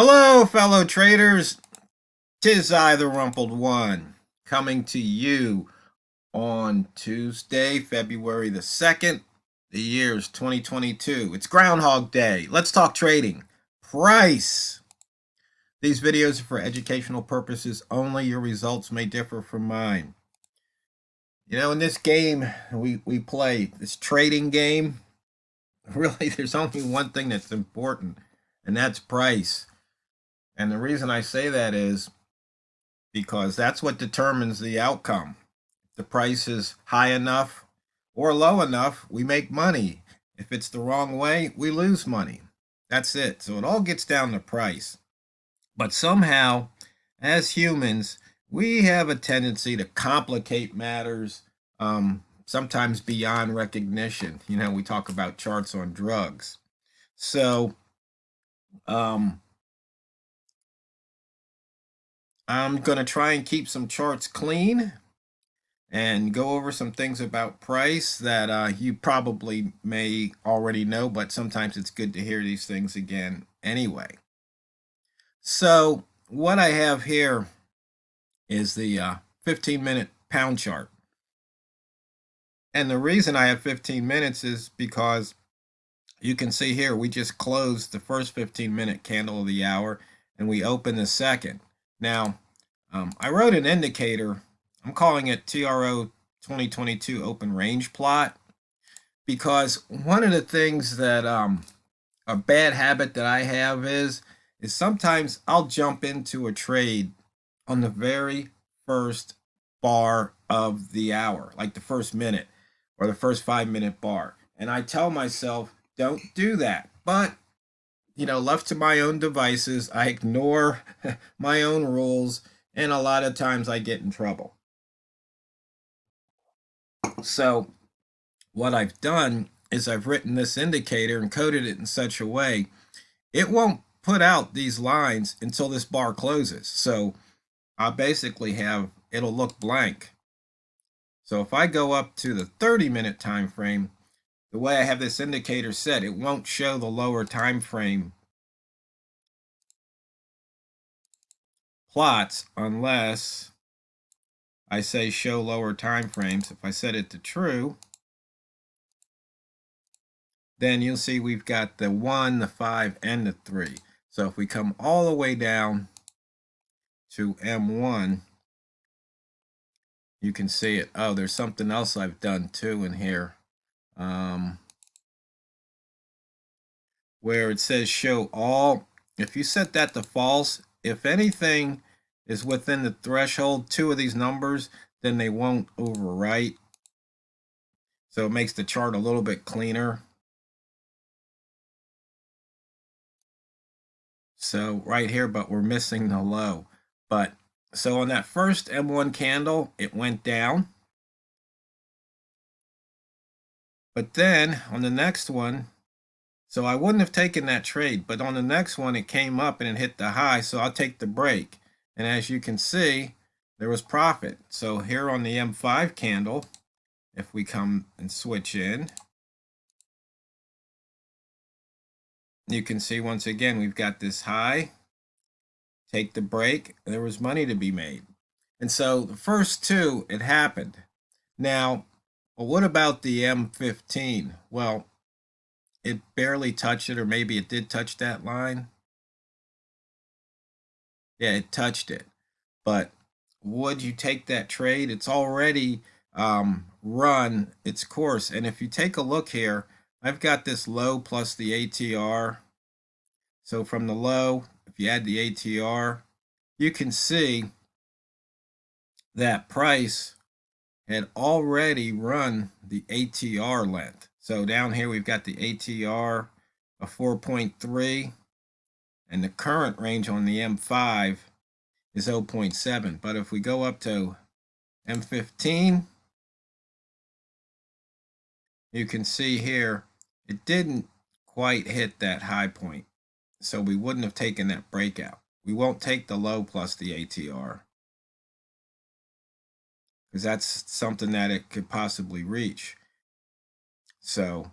Hello, fellow traders. Tis I, the Rumpled One, coming to you on Tuesday, February the 2nd. The year's 2022. It's Groundhog Day. Let's talk trading. Price. These videos are for educational purposes only. Your results may differ from mine. You know, in this game we play, this trading game, really there's only one thing that's important, and that's price. And the reason I say that is because that's what determines the outcome. If the price is high enough or low enough, we make money. If it's the wrong way, we lose money. That's it. So it all gets down to price. But somehow, as humans, we have a tendency to complicate matters, sometimes beyond recognition. You know, we talk about charts on drugs. So, I'm going to try and keep some charts clean and go over some things about price that you probably may already know, but sometimes it's good to hear these things again anyway. So what I have here is the 15-minute pound chart. And the reason I have 15 minutes is because you can see here, we just closed the first 15-minute candle of the hour and we opened the second. Now, I wrote an indicator. I'm calling it TRO 2022 open range plot, because one of the things that a bad habit that I have is sometimes I'll jump into a trade on the very first bar of the hour, like the first minute or the first 5-minute bar. And I tell myself, don't do that. But, you know, left to my own devices, I ignore my own rules, and a lot of times I get in trouble. So what I've done is I've written this indicator and coded it in such a way it won't put out these lines until this bar closes. So I basically have, it'll look blank. So if I go up to the 30-minute time frame, the way I have this indicator set, it won't show the lower time frame plots unless I say show lower time frames. If I set it to true, then you'll see we've got the 1, the 5, and the 3. So if we come all the way down to M1, you can see it. Oh, there's something else I've done too in here, where it says show all. If you set that to false, if anything is within the threshold, 2 of these numbers, then they won't overwrite. So it makes the chart a little bit cleaner. So right here, but we're missing the low. But so on that first M1 candle, it went down. But then on the next one, so I wouldn't have taken that trade, but on the next one, it came up and it hit the high, so I'll take the break. And as you can see, there was profit. So here on the M5 candle, if we come and switch in, you can see once again, we've got this high, take the break, there was money to be made. And so the first two, it happened. Now, well, what about the M15? Well, it barely touched it, or maybe it did touch that line. Yeah, it touched it. But would you take that trade? It's already run its course. And if you take a look here, I've got this low plus the ATR. So from the low, if you add the ATR, you can see that price had already run the ATR length. So down here, we've got the ATR of 4.3, and the current range on the M5 is 0.7. But if we go up to M15, you can see here, it didn't quite hit that high point. So we wouldn't have taken that breakout. We won't take the low plus the ATR, because that's something that it could possibly reach. So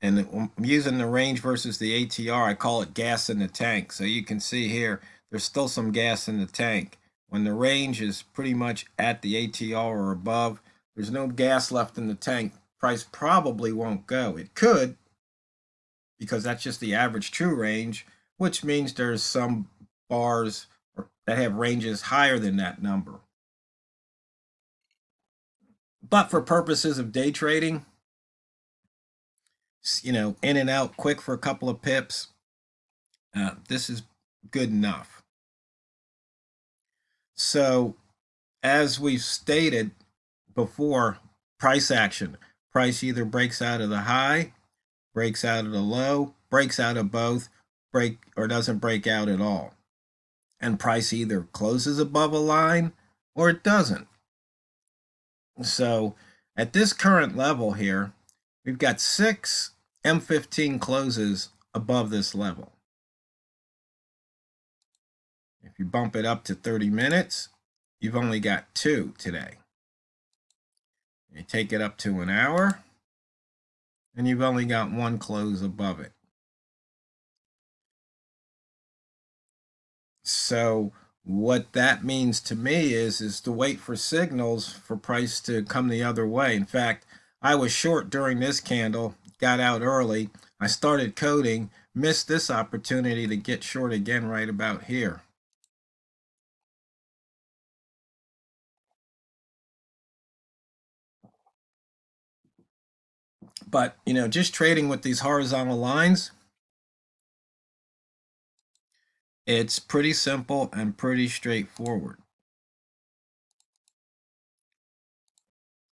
And I'm using the range versus the ATR. I call it gas in the tank. So you can see here, there's still some gas in the tank. When the range is pretty much at the ATR or above, there's no gas left in the tank. Price probably won't go. It could, because that's just the average true range, which means there's some bars that have ranges higher than that number. But for purposes of day trading, in and out quick for a couple of pips, this is good enough. So, as we've stated before, price action. Price either breaks out of the high, breaks out of the low, breaks out of both, or doesn't break out at all. And price either closes above a line or it doesn't. So, at this current level here, we've got 6 M15 closes above this level. If you bump it up to 30 minutes, you've only got 2 today. You take it up to an hour, and you've only got 1 close above it. So what that means to me is to wait for signals for price to come the other way. In fact, I was short during this candle, got out early. I started coding, missed this opportunity to get short again right about here. But, just trading with these horizontal lines, it's pretty simple and pretty straightforward.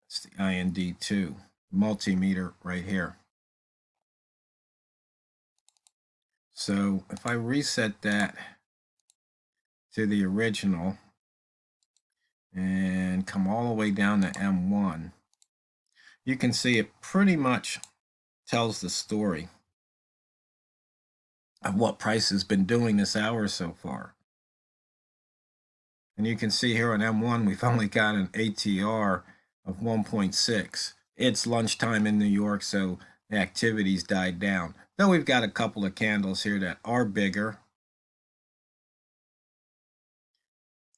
It's the IND2 multimeter right here. So if I reset that to the original and come all the way down to M1, you can see it pretty much tells the story of what price has been doing this hour so far. And you can see here on M1, we've only got an ATR of 1.6. It's lunchtime in New York, so the activity's died down. Though we've got a couple of candles here that are bigger.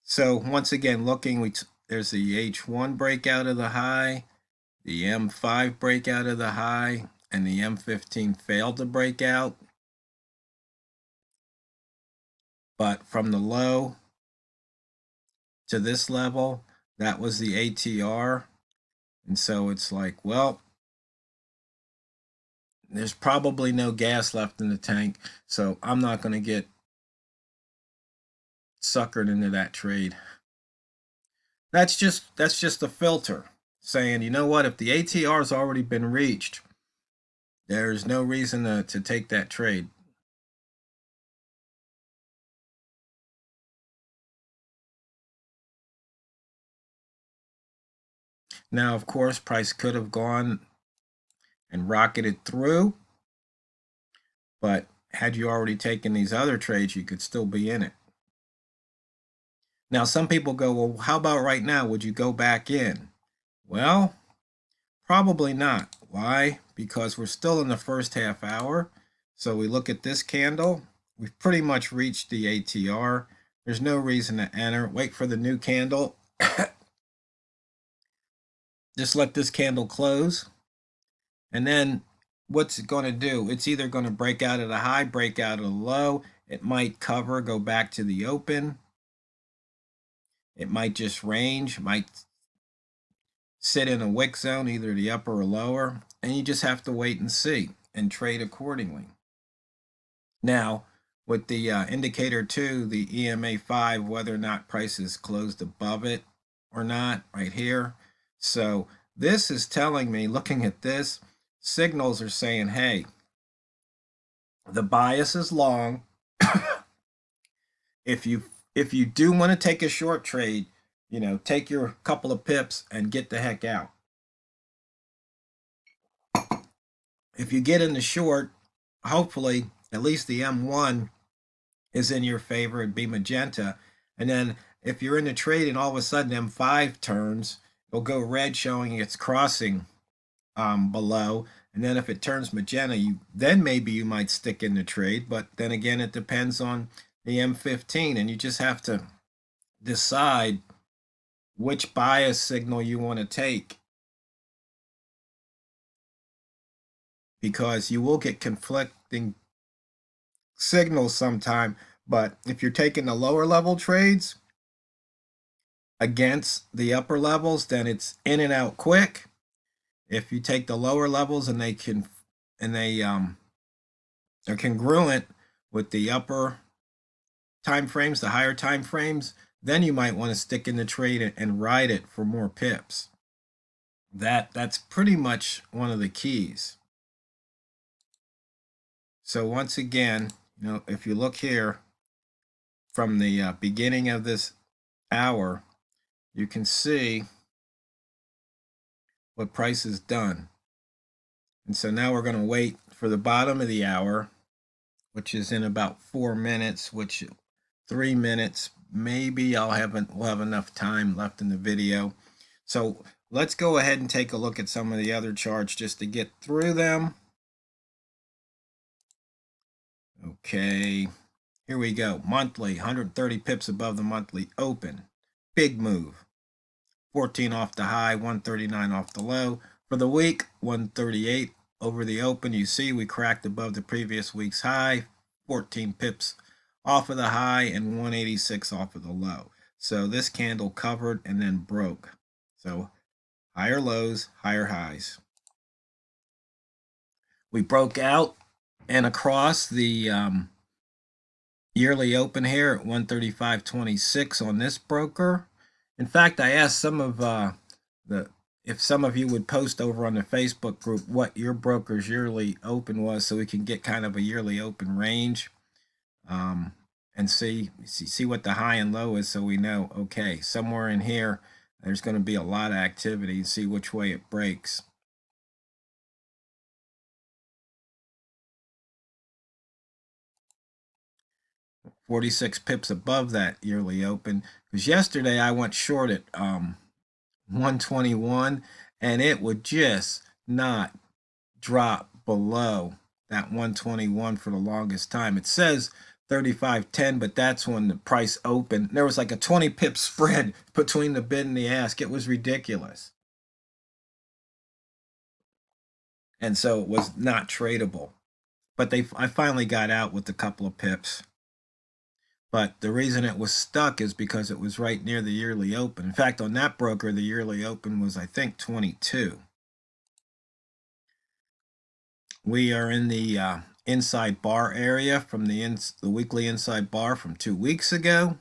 So once again, looking, there's the H1 breakout of the high, the M5 breakout of the high, and the M15 failed to break out. But from the low to this level, that was the ATR. And so it's like, well, there's probably no gas left in the tank, so I'm not going to get suckered into that trade. That's just a filter saying, you know what, if the ATR has already been reached, there's no reason to take that trade. Now, of course, price could have gone and rocketed through, but had you already taken these other trades, you could still be in it. Now, some people go, well, how about right now? Would you go back in? Well, probably not. Why? Because we're still in the first half hour. So we look at this candle. We've pretty much reached the ATR. There's no reason to enter. Wait for the new candle. Just let this candle close. And then what's it going to do? It's either going to break out of the high, break out of the low. It might cover, go back to the open. It might just range, might sit in a wick zone, either the upper or lower. And you just have to wait and see and trade accordingly. Now, with the indicator 2, the EMA 5, whether or not price is closed above it or not, right here. So this is telling me, looking at this, signals are saying, hey, the bias is long. If you do want to take a short trade, take your couple of pips and get the heck out. If you get in the short, hopefully at least the M1 is in your favor. It'd be magenta. And then if you're in the trade and all of a sudden M5 turns, it'll go red showing it's crossing below. And then if it turns magenta, then maybe you might stick in the trade. But then again, it depends on the M15, and you just have to decide which bias signal you want to take, because you will get conflicting signals sometime. But if you're taking the lower level trades against the upper levels, then it's in and out quick. If you take the lower levels and they are congruent with the upper time frames, the higher time frames, then you might want to stick in the trade and ride it for more pips. That's pretty much one of the keys. So once again, if you look here from the beginning of this hour, you can see what price has done. And so now we're going to wait for the bottom of the hour, which is in about 4 minutes, which 3 minutes, maybe we'll have enough time left in the video. So let's go ahead and take a look at some of the other charts just to get through them. Okay, here we go. Monthly, 130 pips above the monthly open. Big move. 14 off the high, 139 off the low. For the week, 138 over the open. You see we cracked above the previous week's high, 14 pips off of the high and 186 off of the low. So this candle covered and then broke. So higher lows, higher highs. We broke out and across the yearly open here at 135.26 on this broker. In fact, I asked some of if some of you would post over on the Facebook group what your broker's yearly open was, so we can get kind of a yearly open range, and see what the high and low is, so we know, okay, somewhere in here there's going to be a lot of activity, and see which way it breaks. $46 pips above that yearly open, because yesterday I went short at 121, and it would just not drop below that 121 for the longest time. It says 35.10, but that's when the price opened. There was like a 20 pip spread between the bid and the ask. It was ridiculous. And so it was not tradable. But I finally got out with a couple of pips. But the reason it was stuck is because it was right near the yearly open. In fact, on that broker, the yearly open was, I think, 22. We are in the inside bar area from the weekly inside bar from 2 weeks ago.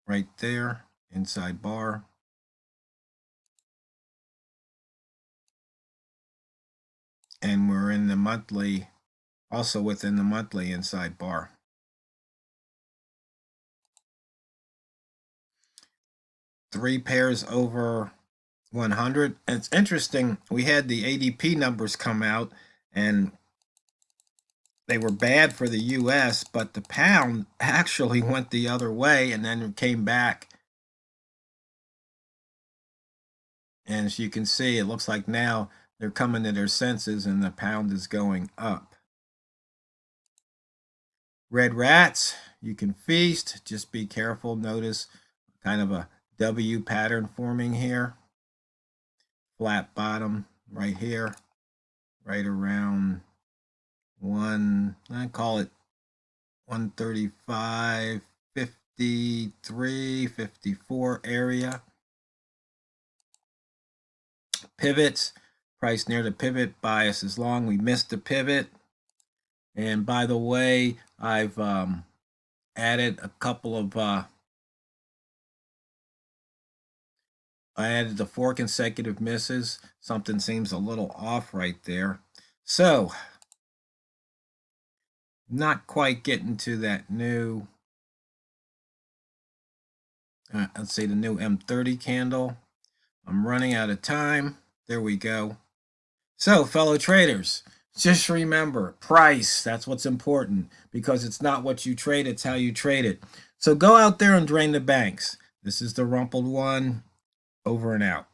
Right there, inside bar. And we're in the monthly, also within the monthly inside bar. Three pairs over 100. And it's interesting, we had the ADP numbers come out, and they were bad for the US, but the pound actually went the other way and then came back. And as you can see, it looks like now they're coming to their senses and the pound is going up. Red rats, you can feast. Just be careful. Notice kind of a W pattern forming here. Flat bottom right here, right around I call it 135, 53, 54 area. Pivots, price near the pivot, bias is long. We missed the pivot. And by the way, I've added a couple of I added the 4 consecutive misses. Something seems a little off right there. So not quite getting to that new let's see, the new M30 candle. I'm running out of time. There we go. So, fellow traders, just remember, price, that's what's important, because it's not what you trade, it's how you trade it. So go out there and drain the banks. This is the Rumpled One, over and out.